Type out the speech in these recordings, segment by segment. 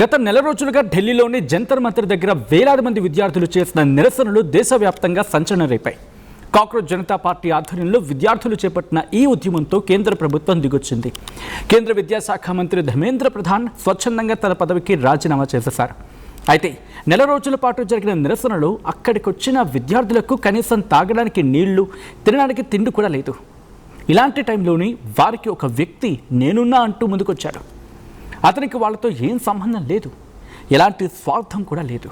గత నెల రోజులుగా ఢిల్లీలోని జంతర్ మంతర్ దగ్గర వేలాది మంది విద్యార్థులు చేసిన నిరసనలు దేశవ్యాప్తంగా సంచలనం రేపాయి. కాక్రోచ్ జనతా పార్టీ ఆధ్వర్యంలో విద్యార్థులు చేపట్టిన ఈ ఉద్యమంతో కేంద్ర ప్రభుత్వం దిగొచ్చింది. కేంద్ర విద్యాశాఖ మంత్రి ధర్మేంద్ర ప్రధాన్ స్వచ్ఛందంగా తన పదవికి రాజీనామా చేసేశారు. అయితే నెల రోజుల పాటు జరిగిన నిరసనలు అక్కడికొచ్చిన విద్యార్థులకు కనీసం తాగడానికి నీళ్లు, తినడానికి తిండి కూడా లేదు. ఇలాంటి టైంలోని వారికి ఒక వ్యక్తి నేనున్నా అంటూ ముందుకొచ్చాడు. అతనికి వాళ్ళతో ఏం సంబంధం లేదు, ఎలాంటి స్వార్థం కూడా లేదు.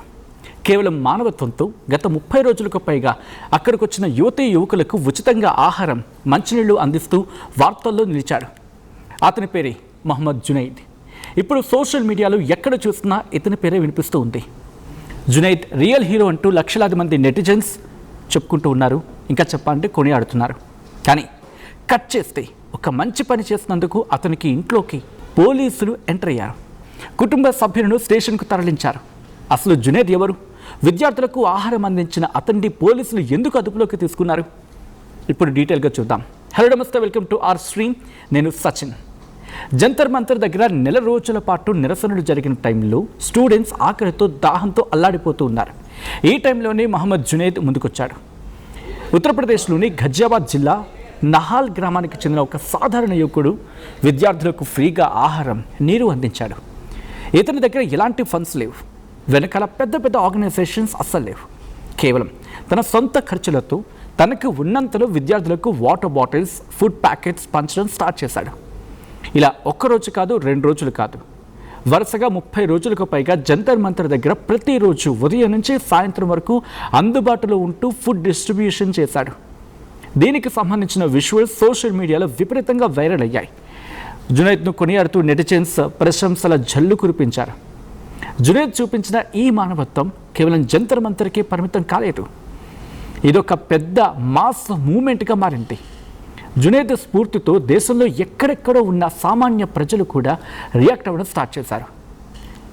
కేవలం మానవత్వంతో గత 30 రోజులకు పైగా అక్కడికి వచ్చిన యువతీ యువకులకు ఉచితంగా ఆహారం, మంచినీళ్లు అందిస్తూ వార్తల్లో నిలిచాడు. అతని పేరే మహమ్మద్ జునైద్. ఇప్పుడు సోషల్ మీడియాలో ఎక్కడ చూసినా ఇతని పేరే వినిపిస్తూ ఉంది. జునైద్ రియల్ హీరో అంటూ లక్షలాది మంది నెటిజన్స్ చెప్పుకుంటూ ఉన్నారు, ఇంకా చెప్పాలంటే కొనియాడుతున్నారు. కానీ కట్ చేస్తే ఒక మంచి పని చేసినందుకు అతనికి ఇంట్లోకి పోలీసులు ఎంటర్ అయ్యారు. కుటుంబ సభ్యులను స్టేషన్కు తరలించారు. అసలు జునైద్ ఎవరు? విద్యార్థులకు ఆహారం అందించిన అతన్ని పోలీసులు ఎందుకు అదుపులోకి తీసుకున్నారు? ఇప్పుడు డీటెయిల్గా చూద్దాం. హలో నమస్తే, వెల్కమ్ టు ఆర్ స్ట్రీమ్. నేను సచిన్. జంతర్ మంతర్ దగ్గర నెల రోజుల పాటు నిరసనలు జరిగిన టైంలో స్టూడెంట్స్ ఆకలితో, దాహంతో అల్లాడిపోతూ ఉన్నారు. ఈ టైంలోనే మహమ్మద్ జునైద్ ముందుకొచ్చాడు. ఉత్తరప్రదేశ్లోని ఘజియాబాద్ జిల్లా నహాల్ గ్రామానికి చెందిన ఒక సాధారణ యువకుడు విద్యార్థులకు ఫ్రీగా ఆహారం, నీరు అందించాడు. ఇతని దగ్గర ఎలాంటి ఫండ్స్ లేవు, వెనకాల పెద్ద పెద్ద ఆర్గనైజేషన్స్ అస్సలు లేవు. కేవలం తన సొంత ఖర్చులతో తనకు ఉన్నంతలో విద్యార్థులకు వాటర్ బాటిల్స్, ఫుడ్ ప్యాకెట్స్ పంచడం స్టార్ట్ చేశాడు. ఇలా ఒక్కరోజు కాదు, 2 రోజులు కాదు, వరుసగా 30 రోజులకు పైగా జంతర్ మంతర్ దగ్గర ప్రతిరోజు ఉదయం నుంచి సాయంత్రం వరకు అందుబాటులో ఉంటూ ఫుడ్ డిస్ట్రిబ్యూషన్ చేశాడు. దీనికి సంబంధించిన విజువల్స్ సోషల్ మీడియాలో విపరీతంగా వైరల్ అయ్యాయి. జునైద్ను కొనియాడుతూ నెటిజన్స్ ప్రశంసల జల్లు కురిపించారు. జునైద్ చూపించిన ఈ మానవత్వం కేవలం జంతర్ మంతర్కే పరిమితం కాలేదు, ఇదొక పెద్ద మాస్ మూమెంట్గా మారింది. జునైద్ స్ఫూర్తితో దేశంలో ఎక్కడెక్కడో ఉన్న సామాన్య ప్రజలు కూడా రియాక్ట్ అవ్వడం స్టార్ట్ చేశారు.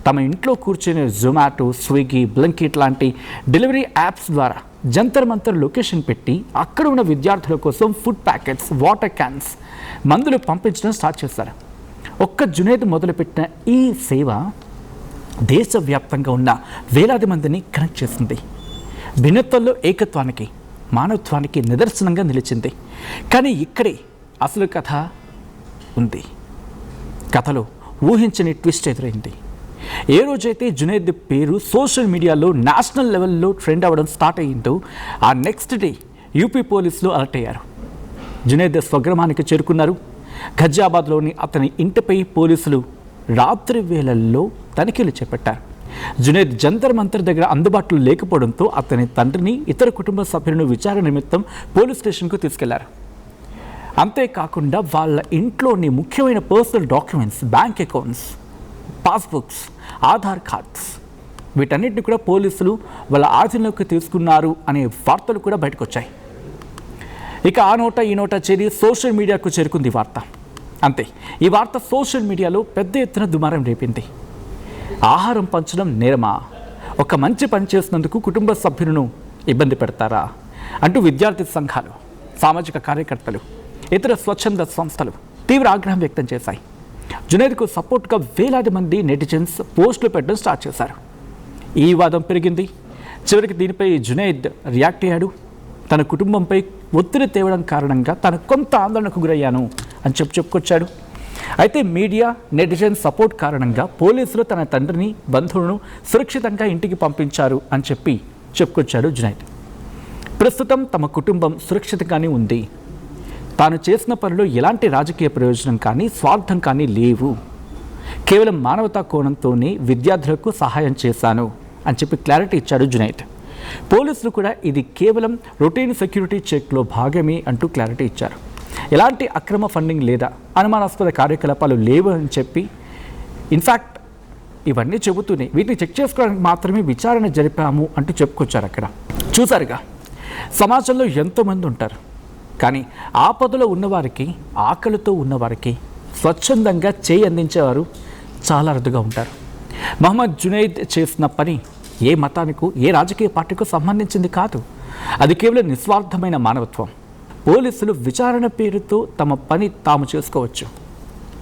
తమ ఇంట్లో కూర్చునే జొమాటో, స్విగ్గీ, బ్లింకిట్ లాంటి డెలివరీ యాప్స్ ద్వారా జంతర్ మంతర్ లొకేషన్ పెట్టి అక్కడ ఉన్న విద్యార్థుల కోసం ఫుడ్ ప్యాకెట్స్, వాటర్ క్యాన్స్, మందులు పంపించడం స్టార్ట్ చేశారు. ఒక్క జునైద్ మొదలుపెట్టిన ఈ సేవ దేశవ్యాప్తంగా ఉన్న వేలాది మందిని కనెక్ట్ చేసింది. భిన్నత్వంలో ఏకత్వానికి, మానవత్వానికి నిదర్శనంగా నిలిచింది. కానీ ఇక్కడే అసలు కథ ఉంది. కథలో ఊహించని ట్విస్ట్ ఎదురైంది. ఏ రోజైతే జునైద్ పేరు సోషల్ మీడియాలో నేషనల్ లెవెల్లో ట్రెండ్ అవ్వడం స్టార్ట్ అయ్యిందో ఆ నెక్స్ట్ డే యూపీ పోలీసులు అలర్ట్ అయ్యారు. జునైద్ స్వగ్రామానికి చేరుకున్నారు. ఘజియాబాద్లోని అతని ఇంటిపై పోలీసులు రాత్రి వేళల్లో తనిఖీలు చేపట్టారు. జునైద్ జంతర్ మంతర్ దగ్గర అందుబాటులో లేకపోవడంతో అతని తండ్రిని, ఇతర కుటుంబ సభ్యులను విచారణ నిమిత్తం పోలీస్ స్టేషన్కు తీసుకెళ్లారు. అంతేకాకుండా వాళ్ళ ఇంట్లోని ముఖ్యమైన personal documents, bank accounts, passbooks, Aadhaar cards, వీటన్నిటిని కూడా పోలీసులు వాళ్ళ ఆధీనంలోకి తీసుకున్నారు అనే వార్తలు కూడా బయటకు వచ్చాయి. ఇక ఆ నోట ఈ నోట చేరి సోషల్ మీడియాకు చేరుకుంది వార్త. అంతే, ఈ వార్త సోషల్ మీడియాలో పెద్ద ఎత్తున దుమారం రేపింది. ఆహారం పంచడం నేరమా? ఒక మంచి పని చేసినందుకు కుటుంబ సభ్యులను ఇబ్బంది పెడతారా అంటూ విద్యార్థి సంఘాలు, సామాజిక కార్యకర్తలు, ఇతర స్వచ్ఛంద సంస్థలు తీవ్ర ఆగ్రహం వ్యక్తం చేశాయి. జునైద్కు సపోర్ట్గా వేలాది మంది నెటిజన్స్ పోస్టులు పెట్టడం స్టార్ట్ చేశారు. ఈ వివాదం పెరిగింది. చివరికి దీనిపై జునైద్ రియాక్ట్ అయ్యాడు. తన కుటుంబంపై ఒత్తిడి తేవడం కారణంగా తాను కొంత ఆందోళనకు గురయ్యాను అని చెప్పుకొచ్చాడు. అయితే మీడియా, నెటిజన్ సపోర్ట్ కారణంగా పోలీసులు తన తండ్రిని, బంధువులను సురక్షితంగా ఇంటికి పంపించారు అని చెప్పుకొచ్చాడు జునైద్. ప్రస్తుతం తమ కుటుంబం సురక్షితంగానే ఉంది. తాను చేసిన పనిలో ఎలాంటి రాజకీయ ప్రయోజనం కానీ, స్వార్థం కానీ లేవు. కేవలం మానవతా కోణంతోనే విద్యార్థులకు సహాయం చేశాను అని చెప్పి క్లారిటీ ఇచ్చాడు జునైద్. పోలీసులు కూడా ఇది కేవలం రొటీన్ సెక్యూరిటీ చెక్లో భాగమే అంటూ క్లారిటీ ఇచ్చారు. ఎలాంటి అక్రమ ఫండింగ్ లేదా అనుమానాస్పద కార్యకలాపాలు లేవు అని చెప్పి, ఇన్ఫ్యాక్ట్ ఇవన్నీ చెబుతూనే వీటిని చెక్ చేసుకోవడానికి మాత్రమే విచారణ జరిపాము అంటూ చెప్పుకొచ్చారు. అక్కడ చూసారుగా, సమాజంలో ఎంతోమంది ఉంటారు, కానీ ఆపదలో ఉన్నవారికి, ఆకలితో ఉన్నవారికి స్వచ్ఛందంగా చేయి అందించేవారు చాలా అరుదుగా ఉంటారు. మహమ్మద్ జునైద్ చేసిన పని ఏ మతానికో, ఏ రాజకీయ పార్టీకో సంబంధించింది కాదు. అది కేవలం నిస్వార్థమైన మానవత్వం. పోలీసులు విచారణ పేరుతో తమ పని తాము చేసుకోవచ్చు,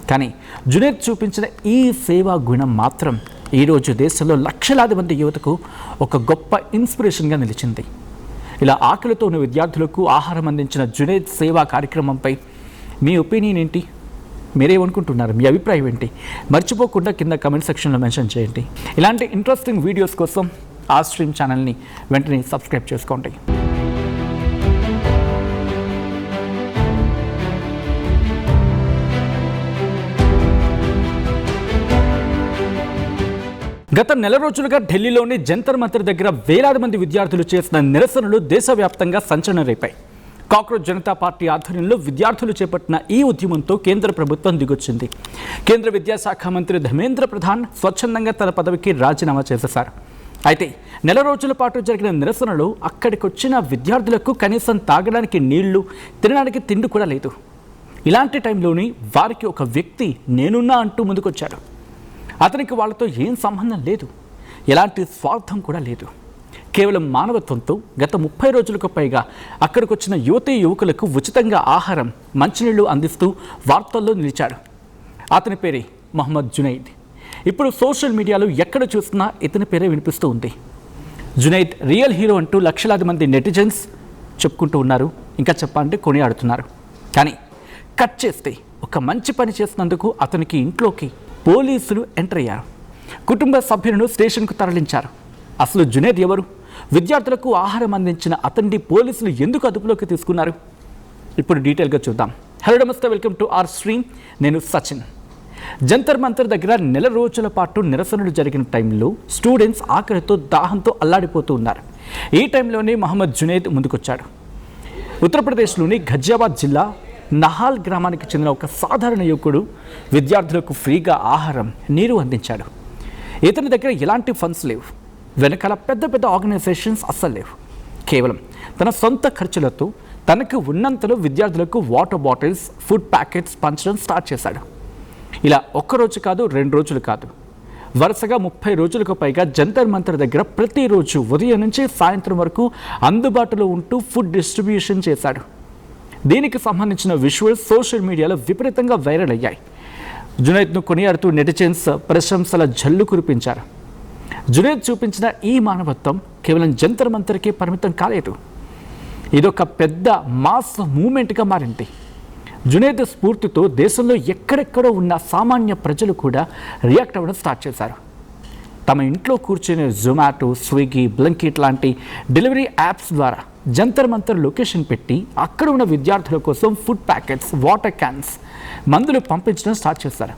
కానీ జునైద్ చూపించిన ఈ సేవా గుణం మాత్రం ఈరోజు దేశంలో లక్షలాది మంది యువతకు ఒక గొప్ప ఇన్స్పిరేషన్గా నిలిచింది. ఇలా ఆకలితో ఉన్న విద్యార్థులకు ఆహారం అందించిన జునైద్ సేవా కార్యక్రమంపై మీ ఒపీనియన్ ఏంటి? మీరేమనుకుంటున్నారు? మీ అభిప్రాయం ఏంటి? మర్చిపోకుండా కింద కమెంట్ సెక్షన్లో మెన్షన్ చేయండి. ఇలాంటి ఇంట్రెస్టింగ్ వీడియోస్ కోసం ఆ స్ట్రీమ్ ఛానల్ని వెంటనే సబ్స్క్రైబ్ చేసుకోండి. గత నెల రోజులుగా ఢిల్లీలోని జంతర్ మంతర్ దగ్గర వేలాది మంది విద్యార్థులు చేసిన నిరసనలు దేశవ్యాప్తంగా సంచలనం రేపాయి. కాక్రోచ్ జనతా పార్టీ ఆధ్వర్యంలో విద్యార్థులు చేపట్టిన ఈ ఉద్యమంతో కేంద్ర ప్రభుత్వం దిగొచ్చింది. కేంద్ర విద్యాశాఖ మంత్రి ధర్మేంద్ర ప్రధాన్ స్వచ్ఛందంగా తన పదవికి రాజీనామా చేసేశారు. అయితే నెల రోజుల పాటు జరిగిన నిరసనలు అక్కడికొచ్చిన విద్యార్థులకు కనీసం తాగడానికి నీళ్లు, తినడానికి తిండి కూడా లేదు. ఇలాంటి టైంలోని వారికి ఒక వ్యక్తి నేనున్నా అంటూ ముందుకొచ్చాడు. అతనికి వాళ్ళతో ఏం సంబంధం లేదు, ఎలాంటి స్వార్థం కూడా లేదు. కేవలం మానవత్వంతో గత 30 రోజులకు పైగా అక్కడికి వచ్చిన యువతీ యువకులకు ఉచితంగా ఆహారం, మంచినీళ్లు అందిస్తూ వార్తల్లో నిలిచాడు. అతని పేరే మహమ్మద్ జునైద్. ఇప్పుడు సోషల్ మీడియాలో ఎక్కడ చూసినా ఇతని పేరే వినిపిస్తూ ఉంది. జునైద్ రియల్ హీరో అంటూ లక్షలాది మంది నెటిజన్స్ చెప్పుకుంటూ ఉన్నారు, ఇంకా చెప్పాలంటే కొనియాడుతున్నారు. కానీ కట్ చేస్తే ఒక మంచి పని చేసినందుకు అతనికి ఇంట్లోకి పోలీసులు ఎంటర్ అయ్యారు. కుటుంబ సభ్యులను స్టేషన్కు తరలించారు. అసలు జునైద్ ఎవరు? విద్యార్థులకు ఆహారం అందించిన అతన్ని పోలీసులు ఎందుకు అదుపులోకి తీసుకున్నారు? ఇప్పుడు డీటెయిల్గా చూద్దాం. హలో నమస్తే, వెల్కమ్ టు ఆర్ స్ట్రీమ్. నేను సచిన్. జంతర్ మంతర్ దగ్గర నెల రోజుల పాటు నిరసనలు జరిగిన టైంలో స్టూడెంట్స్ ఆకలితో దాహంతో అల్లాడిపోతూ ఉన్నారు. ఈ టైంలోనే మహమ్మద్ జునైద్ ముందుకొచ్చాడు. ఉత్తరప్రదేశ్లోని ఘజియాబాద్ జిల్లా నహాల్ గ్రామానికి చెందిన ఒక సాధారణ యువకుడు విద్యార్థులకు ఫ్రీగా ఆహారం, నీరు అందించాడు. ఇతని దగ్గర ఎలాంటి ఫండ్స్ లేవు, వెనకాల పెద్ద పెద్ద ఆర్గనైజేషన్స్ అస్సలు లేవు. కేవలం తన సొంత ఖర్చులతో తనకు ఉన్నంతలో విద్యార్థులకు వాటర్ బాటిల్స్, ఫుడ్ ప్యాకెట్స్ పంచడం స్టార్ట్ చేశాడు. ఇలా ఒక్కరోజు కాదు, 2 రోజులు కాదు, వరుసగా 30 రోజులకు పైగా జంతర్ మంతర్ దగ్గర ప్రతిరోజు ఉదయం నుంచి సాయంత్రం వరకు అందుబాటులో ఉంటూ ఫుడ్ డిస్ట్రిబ్యూషన్ చేశాడు. దీనికి సంబంధించిన విజువల్స్ సోషల్ మీడియాలో విపరీతంగా వైరల్ అయ్యాయి. జునైద్ను కొనియాడుతూ నెటిజన్స్ ప్రశంసల జల్లు కురిపించారు. జునైద్ చూపించిన ఈ మానవత్వం కేవలం జంతర్ మంతర్కే పరిమితం కాలేదు, ఇదొక పెద్ద మాస్ మూమెంట్గా మారింది. జునైద్ స్ఫూర్తితో దేశంలో ఎక్కడెక్కడో ఉన్న సామాన్య ప్రజలు కూడా రియాక్ట్ అవ్వడం స్టార్ట్ చేశారు. తమ ఇంట్లో కూర్చునే జొమాటో, స్విగ్గీ, బ్లింకిట్ లాంటి డెలివరీ యాప్స్ ద్వారా జంతర్ మంతర్ లొకేషన్ పెట్టి అక్కడ ఉన్న విద్యార్థుల కోసం ఫుడ్ ప్యాకెట్స్, వాటర్ క్యాన్స్, మందులు పంపించడం స్టార్ట్ చేశారు.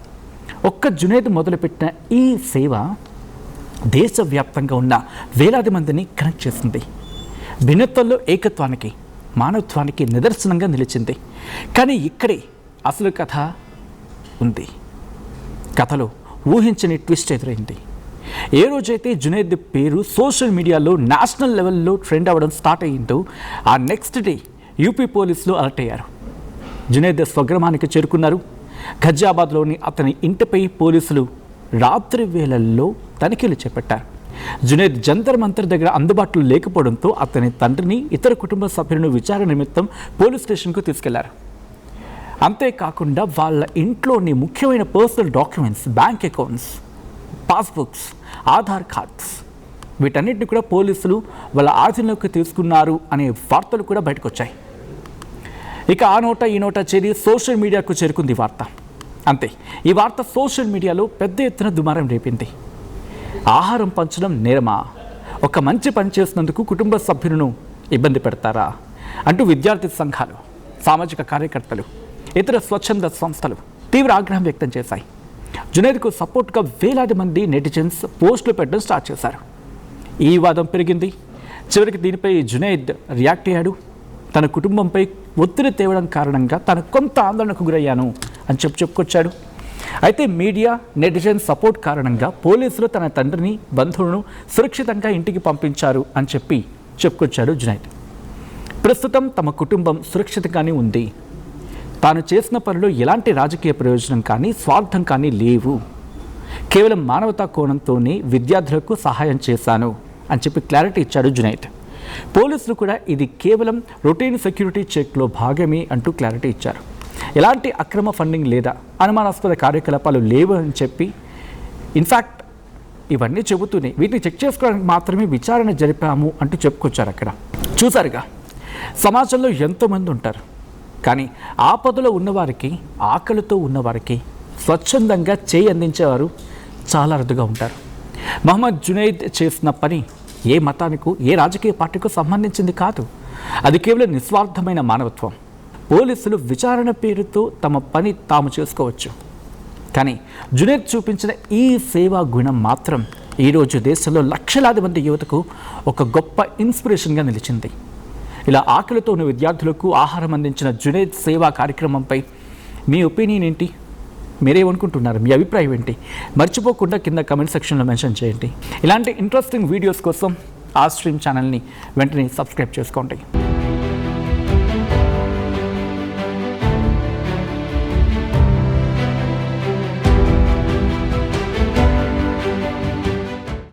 ఒక్క జునైద్ మొదలుపెట్టిన ఈ సేవ దేశవ్యాప్తంగా ఉన్న వేలాది మందిని కనెక్ట్ చేసింది. భిన్నత్వంలో ఏకత్వానికి, మానవత్వానికి నిదర్శనంగా నిలిచింది. కానీ ఇక్కడే అసలు కథ ఉంది. కథలో ఊహించని ట్విస్ట్ ఎదురైంది. ఏ రోజైతే జునైద్ పేరు సోషల్ మీడియాలో నేషనల్ లెవెల్లో ట్రెండ్ అవ్వడం స్టార్ట్ అయ్యిందో ఆ నెక్స్ట్ డే యూపీ పోలీసులు అలర్ట్ అయ్యారు. జునైద్ స్వగ్రామానికి చేరుకున్నారు. ఘజియాబాద్లోని అతని ఇంటిపై పోలీసులు రాత్రి వేళల్లో తనిఖీలు చేపట్టారు. జునైద్ జంతర్ మంతర్ దగ్గర అందుబాటులో లేకపోవడంతో అతని తండ్రిని, ఇతర కుటుంబ సభ్యులను విచారణ నిమిత్తం పోలీస్ స్టేషన్కు తీసుకెళ్లారు. అంతేకాకుండా వాళ్ళ ఇంట్లోని ముఖ్యమైన personal documents, bank accounts, passbooks, Aadhaar cards, వీటన్నిటిని కూడా పోలీసులు వాళ్ళ ఆధీనంలోకి తీసుకున్నారు అనే వార్తలు కూడా బయటకు వచ్చాయి. ఇక ఆ నోట ఈ నోట చేరి సోషల్ మీడియాకు చేరుకుంది వార్త. అంతే, ఈ వార్త సోషల్ మీడియాలో పెద్ద ఎత్తున దుమారం రేపింది. ఆహారం పంచడం నేరమా? ఒక మంచి పని చేసినందుకు కుటుంబ సభ్యులను ఇబ్బంది పెడతారా అంటూ విద్యార్థి సంఘాలు, సామాజిక కార్యకర్తలు, ఇతర స్వచ్ఛంద సంస్థలు తీవ్ర ఆగ్రహం వ్యక్తం చేశాయి. జునైద్కు సపోర్ట్గా వేలాది మంది నెటిజన్స్ పోస్టులు పెట్టడం స్టార్ట్ చేశారు. ఈ వాదం పెరిగింది. చివరికి దీనిపై జునైద్ రియాక్ట్ అయ్యాడు. తన కుటుంబంపై ఒత్తిడి తేవడం కారణంగా తను కొంత ఆందోళనకు గురయ్యాను అని చెప్పుకొచ్చాడు. అయితే మీడియా, నెటిజన్ సపోర్ట్ కారణంగా పోలీసులు తన తండ్రిని, బంధువులను సురక్షితంగా ఇంటికి పంపించారు అని చెప్పుకొచ్చాడు జునైద్. ప్రస్తుతం తమ కుటుంబం సురక్షితంగానే ఉంది. తాను చేసిన పనిలో ఎలాంటి రాజకీయ ప్రయోజనం కానీ, స్వార్థం కానీ లేవు. కేవలం మానవతా కోణంతోనే విద్యార్థులకు సహాయం చేశాను అని చెప్పి క్లారిటీ ఇచ్చాడు జునైద్. పోలీసులు కూడా ఇది కేవలం రొటీన్ సెక్యూరిటీ చెక్లో భాగమే అంటూ క్లారిటీ ఇచ్చారు. ఎలాంటి అక్రమ ఫండింగ్ లేదా అనుమానాస్పద కార్యకలాపాలు లేవు అని చెప్పి, ఇన్ఫ్యాక్ట్ ఇవన్నీ చెబుతూనే వీటిని చెక్ చేసుకోవడానికి మాత్రమే విచారణ జరిపాము అంటూ చెప్పుకొచ్చారు అక్కడ. చూసారుగా, సమాజంలో ఎంతోమంది ఉంటారు, కానీ ఆపదలో ఉన్నవారికి, ఆకలితో ఉన్నవారికి స్వచ్ఛందంగా చేయి అందించేవారు చాలా అరుదుగా ఉంటారు. మహమ్మద్ జునైద్ చేసిన పని ఏ మతానికో, ఏ రాజకీయ పార్టీకో సంబంధించింది కాదు. అది కేవలం నిస్వార్థమైన మానవత్వం. పోలీసులు విచారణ పేరుతో తమ పని తాము చేసుకోవచ్చు, కానీ జునైద్ చూపించిన ఈ సేవా గుణం మాత్రం ఈరోజు దేశంలో లక్షలాది మంది యువతకు ఒక గొప్ప ఇన్స్పిరేషన్గా నిలిచింది. ఇలా ఆకలితో ఉన్న విద్యార్థులకు ఆహారం అందించిన జునైద్ సేవా కార్యక్రమంపై మీ ఒపీనియన్ ఏంటి? మీరేమనుకుంటున్నారు? మీ అభిప్రాయం ఏంటి? మర్చిపోకుండా కింద కమెంట్ సెక్షన్లో మెన్షన్ చేయండి. ఇలాంటి ఇంట్రెస్టింగ్ వీడియోస్ కోసం ఆ స్ట్రీమ్ ఛానల్ని వెంటనే సబ్స్క్రైబ్ చేసుకోండి.